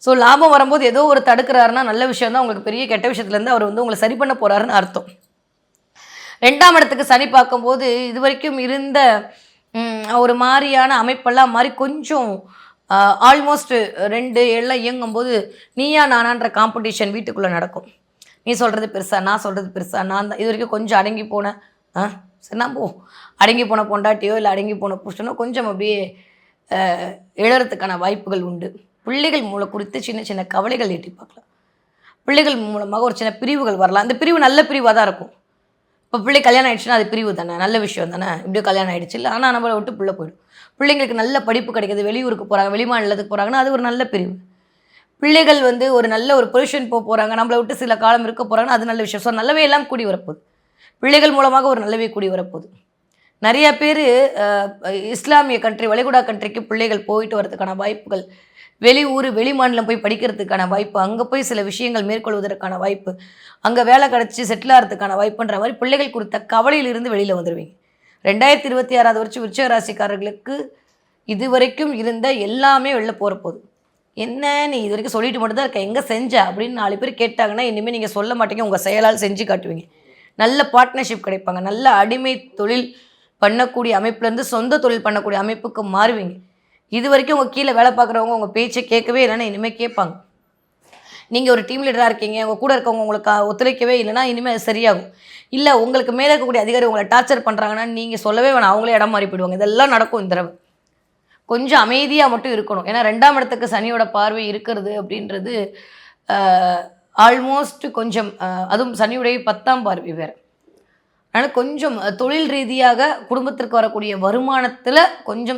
So லாபம் வரும்போது ஏதோ ஒரு தடுக்கிறாருன்னா நல்ல விஷயம் தான், உங்களுக்கு பெரிய கெட்ட விஷயத்துலேருந்து அவர் வந்து உங்களை சரி பண்ண போகிறாருன்னு அர்த்தம். 2ஆம் இடத்துக்கு சனி பார்க்கும்போது இதுவரைக்கும் இருந்த ஒரு மாதிரியான அமைப்பெல்லாம் மாறி கொஞ்சம் ஆல்மோஸ்ட் 2 எல்லாம் இயங்கும்போது நீயா நானான்ற காம்படிஷன் வீட்டுக்குள்ளே நடக்கும். நீ சொல்கிறது பெருசா, நான் சொல்கிறது பெருசா, நான் தான் இது வரைக்கும் கொஞ்சம் அடங்கி போனேன். சரி நான் போ, அடங்கி போன பொண்டாட்டியோ இல்லை அடங்கி போன புருஷனோ கொஞ்சம் அப்படியே எழறதுக்கான வாய்ப்புகள் உண்டு. பிள்ளைகள் மூலம் குறித்து சின்ன சின்ன கவலைகள் எட்டி பார்க்கலாம். பிள்ளைகள் மூலமாக ஒரு சின்ன பிரிவுகள் வரலாம். அந்த பிரிவு நல்ல பிரிவாக தான் இருக்கும். இப்போ பிள்ளை கல்யாணம் ஆயிடுச்சுன்னா அது பிரிவு தானே, நல்ல விஷயம் தானே. இப்படியோ கல்யாணம் ஆயிடுச்சு இல்லை, ஆனால் நம்மளை விட்டு பிள்ளை போயிடும். பிள்ளைங்களுக்கு நல்ல படிப்பு கிடைக்கிது, வெளியூருக்கு போகிறாங்க, வெளிமாநிலத்துக்கு போகிறாங்கன்னா அது ஒரு நல்ல பிரிவு. பிள்ளைகள் வந்து ஒரு நல்ல ஒரு பொசிஷன் போகிறாங்க, நம்மளை விட்டு சில காலம் இருக்க போகிறாங்கன்னா அது நல்ல விஷயம். ஸோ நல்லவே எல்லாம் கூடி வரப்போகுது. பிள்ளைகள் மூலமாக ஒரு நல்லவே கூடி வரப்போகுது. நிறைய பேர் இஸ்லாமிய கண்ட்ரி, வளைகுடா கண்ட்ரிக்கு பிள்ளைகள் போயிட்டு வரதுக்கான வாய்ப்புகள், வெளியூர் வெளிமாநிலம் போய் படிக்கிறதுக்கான வாய்ப்பு, அங்கே போய் சில விஷயங்கள் மேற்கொள்வதற்கான வாய்ப்பு, அங்கே வேலை கிடச்சி செட்டில் ஆகிறதுக்கான வாய்ப்புன்ற மாதிரி பிள்ளைகள் கொடுத்த கவலையிலிருந்து வெளியில் வந்துடுவீங்க. 2026 வருஷம் விருச்சிக ராசிக்காரர்களுக்கு இது வரைக்கும் இருந்த எல்லாமே வெளில போது. என்ன நீ இது வரைக்கும் சொல்லிட்டு மட்டும் தான் இருக்க, எங்கே செஞ்ச அப்படின்னு 4 பேர் கேட்டாங்கன்னா இனிமேல் நீங்கள் சொல்ல மாட்டீங்க, உங்கள் செயலால் செஞ்சு காட்டுவீங்க. நல்ல பார்ட்னர்ஷிப் கிடைப்பாங்க. நல்ல அடிமை தொழில் பண்ணக்கூடிய அமைப்புலேருந்து சொந்த தொழில் பண்ணக்கூடிய அமைப்புக்கு மாறுவீங்க. இது வரைக்கும் உங்கள் கீழே வேலை பார்க்குறவங்க உங்கள் பேச்சை கேட்கவே இல்லைன்னா இனிமேல் கேட்பாங்க. நீங்கள் ஒரு டீம் லீடராக இருக்கீங்க, உங்கள் கூட இருக்கவங்க உங்களுக்கு ஒத்துழைக்கவே இல்லைன்னா இனிமேல் அது சரியாகும். இல்லை உங்களுக்கு மேலே இருக்கக்கூடிய அதிகாரி உங்களை டார்ச்சர் பண்ணுறாங்கன்னா நீங்கள் சொல்லவே வேணாம், அவங்களே இடம் மாறி போயிடுவாங்க. இதெல்லாம் நடக்கும் இந்த தடவை. கொஞ்சம் அமைதியாக மட்டும் இருக்கணும். ஏன்னா 2ஆம் இடத்துக்கு சனியோட பார்வை இருக்கிறது அப்படின்றது ஆல்மோஸ்ட் கொஞ்சம் அதுவும் சனியுடைய 10ஆம் பார்வை வேறு. அதனால் கொஞ்சம் தொழில் ரீதியாக குடும்பத்திற்கு வரக்கூடிய வருமானத்தில் கொஞ்சம்